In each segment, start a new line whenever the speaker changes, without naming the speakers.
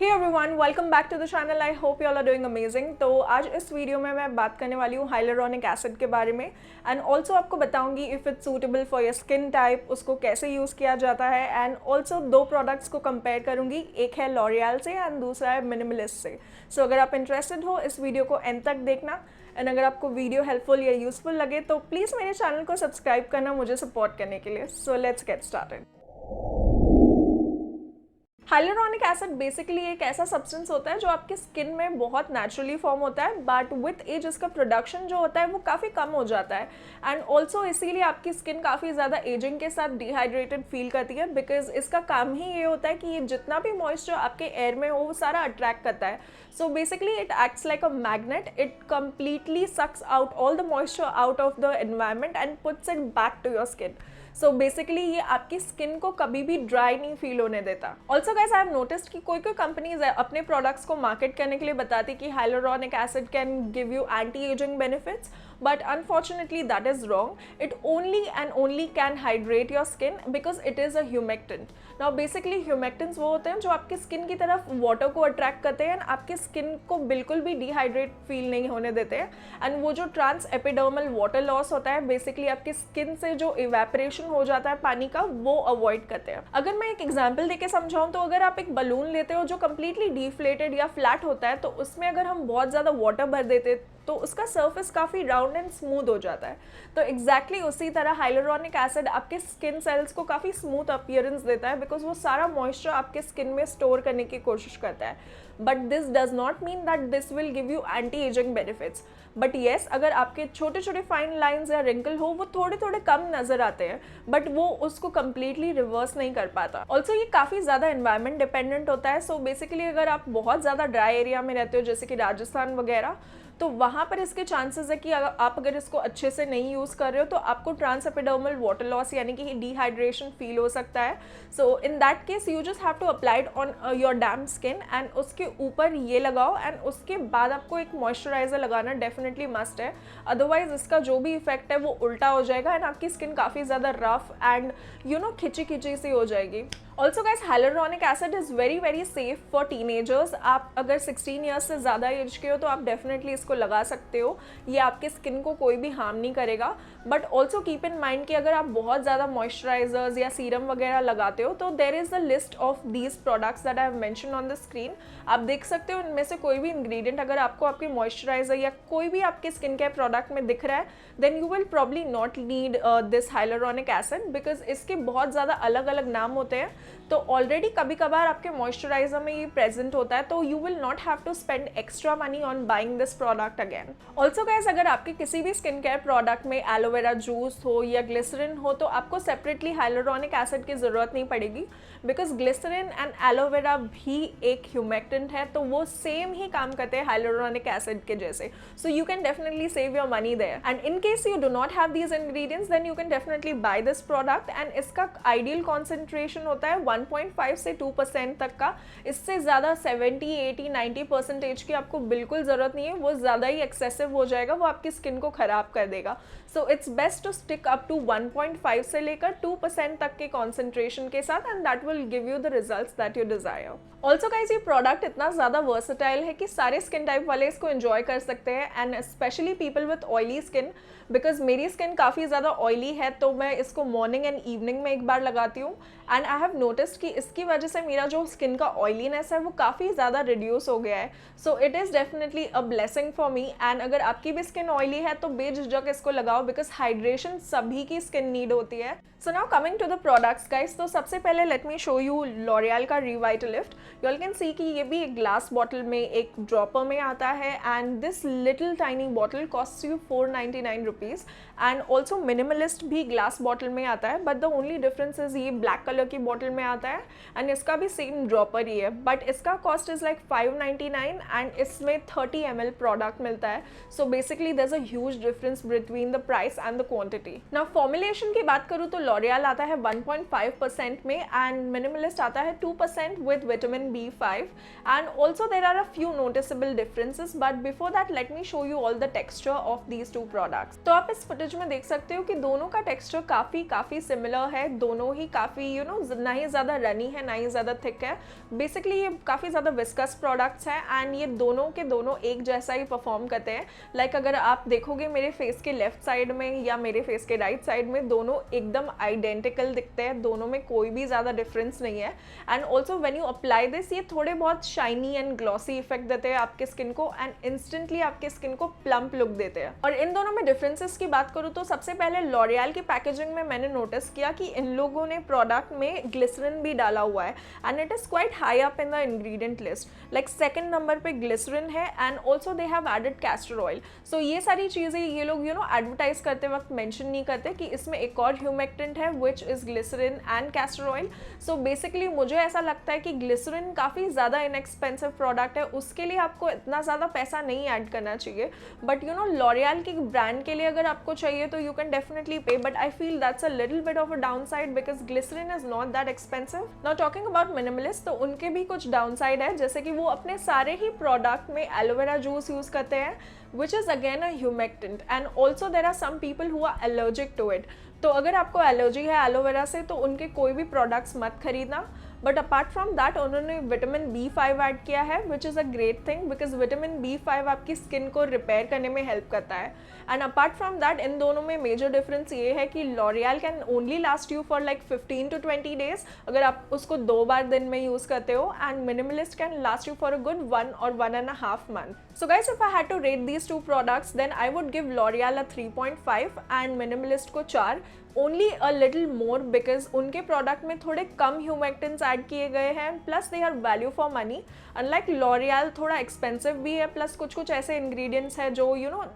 Hey everyone, welcome back to the channel. I hope you all are doing amazing. तो आज इस video में मैं बात करने वाली हूँ हाइलुरोनिक एसिड के बारे में एंड ऑल्सो आपको बताऊंगी if it's suitable for your skin type, उसको कैसे यूज़ किया जाता है एंड ऑल्सो दो प्रोडक्ट्स को कंपेयर करूंगी, एक है लॉरियल से एंड दूसरा है मिनिमलिस्ट से. सो अगर आप इंटरेस्टेड हो इस वीडियो को एंड तक देखना एंड अगर आपको वीडियो हेल्पफुल या यूज़फुल लगे तो प्लीज़ मेरे चैनल को सब्सक्राइब करना मुझे सपोर्ट करने के लिए. So let's get started. Hyaluronic acid basically एक ऐसा सब्सटेंस होता है जो आपके स्किन में बहुत नेचुरली फॉर्म होता है, बट विथ एज इसका प्रोडक्शन जो होता है वो काफ़ी कम हो जाता है एंड ऑल्सो इसीलिए आपकी स्किन काफ़ी ज़्यादा एजिंग के साथ डिहाइड्रेटेड फील करती है, बिकॉज इसका काम ही ये होता है कि ये जितना भी मॉइस्चर आपके एयर में हो वो सारा अट्रैक्ट करता है. So basically it acts like a magnet. It completely sucks out all the moisture out of the environment and puts it back to your skin. So basically ये आपकी स्किन को कभी भी ड्राई नहीं फील होने देता. Also guys I have noticed कि कोई कंपनीज अपने प्रोडक्ट्स को मार्केट करने के लिए बताती कि hyaluronic acid can give you anti ageing benefits, but unfortunately that is wrong. It only and only can hydrate your skin because it is a humectant. Now basically humectants वो होते हैं जो आपकी स्किन की तरफ वाटर को attract करते हैं, आपकी स्किन को बिल्कुल भी डिहाइड्रेट फील नहीं होने देते हैं एंड वो जो ट्रांस एपिडर्मल वाटर लॉस होता है, बेसिकली आपकी स्किन से जो इवेपोरेशन हो जाता है पानी का, वो अवॉइड करते हैं. अगर मैं एक एग्जाम्पल देके समझाऊँ तो अगर आप एक बलून लेते हो जो कम्प्लीटली डिफ्लेटेड या फ्लैट होता है, तो उसमें अगर हम बहुत ज़्यादा वाटर भर देते तो उसका सरफेस काफ़ी राउंड एंड स्मूथ हो जाता है. तो एग्जैक्टली उसी तरह हाइलुरोनिक एसिड आपके स्किन सेल्स को काफ़ी स्मूथ अपीयरेंस देता है, बिकॉज वो सारा मॉइस्चर आपके स्किन में स्टोर करने की कोशिश करता है. But this does not mean that this will give you anti ageing benefits. But yes, अगर आपके छोटे छोटे फाइन लाइंस या रिंकल हो वो थोड़े थोड़े कम नज़र आते हैं, बट वो उसको कम्प्लीटली रिवर्स नहीं कर पाता. ऑल्सो ये काफ़ी ज़्यादा एनवायरमेंट डिपेंडेंट होता है. सो बेसिकली अगर आप बहुत ज़्यादा ड्राई एरिया में रहते हो जैसे कि राजस्थान वगैरह, तो वहाँ पर इसके चांसेस है कि आप अगर इसको अच्छे से नहीं यूज़ कर रहे हो तो आपको ट्रांस एपिडर्मल वाटर लॉस यानी कि डिहाइड्रेशन फील हो सकता है. So in that case you just have to applied on your damp skin and उसके ऊपर ये लगाओ एंड उसके बाद आपको एक मॉइस्चराइजर लगाना डेफिनेटली मस्ट है. अदरवाइज इसका जो भी इफेक्ट है वो उल्टा हो जाएगा एंड आपकी स्किन काफ़ी ज़्यादा रफ एंड खिंची खिंची सी हो जाएगी. Also guys hyaluronic acid is very safe for teenagers. आप अगर 16 ईयर्स से ज़्यादा एज के हो तो आप डेफिनेटली इसको लगा सकते हो. ये आपके स्किन को कोई भी हार्म नहीं करेगा. But also keep in mind कि अगर आप बहुत ज़्यादा मॉइस्चराइजर्स या सीरम वगैरह लगाते हो तो there is the list of these products that I have mention on the screen. आप देख सकते हो इनमें से कोई भी इंग्रेडिएंट अगर आपको आपके मॉइस्चराइजर या कोई भी आपके स्किन केयर प्रोडक्ट में दिख रहा है, then you will probably not need this hyaluronic acid, because इसके बहुत ज़्यादा अलग अलग नाम होते हैं. तो ऑलरेडी कभी कभार आपके मॉइस्चराइजर में ये प्रेजेंट होता है, तो you will not have to spend extra money on buying this product again. Also guys अगर आपके किसी भी स्किन केयर प्रोडक्ट में एलोवेरा जूस हो या ग्लिसरीन हो तो आपको सेपरेटली हाइलुरोनिक एसिड की ज़रूरत नहीं पड़ेगी, बिकॉज ग्लिसरीन एंड एलोवेरा भी एक ह्यूमेक्टेंट है, तो वो सेम ही काम करते हैं हाइलुरोनिक एसिड के जैसे. So you can definitely save your money there. And in case you do not have these ingredients then you can definitely buy this product and इसका आइडियल कॉन्सेंट्रेशन होता है 1.5 से 2% तक का. इससे ज़्यादा 70, 80, 90% की आपको बिल्कुल ज़रूरत नहीं है. वो ज़्यादा ही एक्सेसिव हो जाएगा, वो आपकी स्किन को ख़राब कर देगा. So it's best to stick up to 1.5 से लेकर 2% तक के कॉन्सेंट्रेशन के साथ and that will give you the results that you desire. Also guys ये प्रोडक्ट इतना ज़्यादा वर्सेटाइल है कि सारे स्किन टाइप वाले इसको एंजॉय कर सकते हैं and specially people with oily skin, because मेरी स्किन काफ़ी ज़्यादा ऑयली है तो मैं इसको मॉर्निंग एंड इवनिंग में एक बार लगाती हूँ एंड आई हैव नोटिस्ड कि इसकी वजह से मेरा जो स्किन का ऑयलीनेस है वो काफ़ी ज़्यादा रिड्यूस हो गया है. So it is definitely a blessing for me and अगर आपकी भी स्किन ऑयली है तो बेझिझक इसको लगाओ, बिकॉज हाइड्रेशन सभी की स्किन नीड होती है. So now coming to the products guys, तो सबसे पहले let me show you L'Oreal का Revitalift. You all can see कि ये भी एक ग्लास बॉटल में एक ड्रॉपर में आता है and this little tiny bottle cost you 499 rupees. And also minimalist भी ग्लास बॉटल में आता है, but the only difference is ये ब्लैक कलर की बॉटल में आता है एंड इसका भी सेम ड्रॉपर ही है, बट इसका कॉस्ट इज़ लाइक 599 एंड इसमें 30 ml प्रोडक्ट मिलता है. So basically there is a huge difference between the price and the quantity. Now formulation की बात करूँ तो लॉरियल आता है 1.5% में एंड मिनिमलिस्ट आता है 2% with vitamin B5 and also there are a few noticeable differences. But before that let me show you all the texture of these two products. तो आप इस फुटेज में देख सकते हो कि दोनों का टेक्सचर काफ़ी सिमिलर है. दोनों ही काफ़ी ना ही ज़्यादा ज़्यादा रनी है ना ही ज़्यादा थिक है। बेसिकली ये काफ़ी ज़्यादा विस्कस प्रोडक्ट्स हैं एंड ये दोनों के दोनों एक जैसा ही परफॉर्म करते हैं। लाइक अगर आप देखोगे मेरे फेस के लेफ्ट साइड में या मेरे फेस के राइट साइड में, दोनों एकदम आइडेंटिकल दिखते हैं, दोनों में कोई भी ज़्यादा डिफरेंस नहीं है। And also when you apply this, ये थोड़े बहुत शाइनी एंड ग्लॉसी इफेक्ट देते हैं आपके स्किन को एंड इंस्टेंटली आपके स्किन को प्लम्प लुक देते हैं। और इन दोनों में डिफरेंसेस की बात करूँ तो सबसे पहले लॉरियल की पैकेजिंग में मैंने नोटिस किया कि इन लोगों ने प्रोडक्ट में ग्लिसरीन भी डाला हुआ है and it is quite high up in the ingredient list. Like second number पे ग्लिसरीन है and also they have added castor oil. So ये सारी चीज़ें ये लोग एडवर्टाइज करते वक्त मेंशन नहीं करते कि इसमें एक और ह्यूमेक्टेंट है which is glycerin and castor oil. So basically मुझे ऐसा लगता है कि ग्लिसरीन काफ़ी ज़्यादा इनएक्सपेंसिव प्रोडक्ट है, उसके लिए आपको इतना ज़्यादा पैसा नहीं ऐड करना चाहिए। बट लॉरियल की ब्रांड के लिए अगर आपको चाहिए तो you can definitely pay, but I feel that's a little bit of a downside because glycerin is not that expensive. Now talking about Minimalist, तो उनके भी कुछ डाउन साइड है, जैसे कि वो अपने सारे ही प्रोडक्ट में एलोवेरा जूस यूज़ करते हैं which is again a humectant and also there are some people who are allergic to it। तो अगर आपको एलर्जी है एलोवेरा से तो उनके कोई भी प्रोडक्ट्स मत खरीदना। बट अपार्ट फ्रॉम दैट उन्होंने विटामिन B5 ऐड किया है which is a great thing because vitamin B5 आपकी स्किन को रिपेयर करने में हेल्प करता है। And apart from that in दोनों में मेजर डिफरेंस ये है कि L'Oréal can only last you for like 15 to 20 days अगर आप उसको 2 बार दिन में यूज़ करते हो, and Minimalist can last you for a good 1 or 1.5 month। So guys, if I had to rate these two products then I would give L'Oreal a 3.5 and Minimalist को 4, only a little more because उनके product में थोड़े कम humectants add किए गए हैं, plus they are value for money. Unlike L'Oreal थोड़ा expensive भी है, प्लस कुछ कुछ ऐसे इंग्रेडिएंट्स हैं जो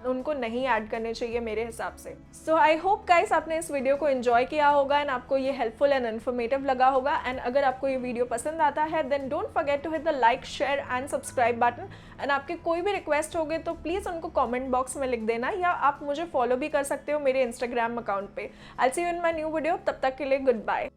उनको नहीं ऐड करने चाहिए मेरे हिसाब से। सो आई होप गाइस आपने इस वीडियो को एंजॉय किया होगा एंड आपको ये हेल्पफुल एंड इन्फॉर्मेटिव लगा होगा। एंड अगर आपको ये वीडियो पसंद आता है then don't forget to hit the like, share and subscribe button. And आपके कोई भी रिक्वेस्ट होगे तो प्लीज़ उनको कॉमेंट बॉक्स में लिख देना, या आप मुझे फॉलो भी कर सकते हो मेरे इंस्टाग्राम अकाउंट पे। I see you in my new video, तब तक के लिए गुड बाय।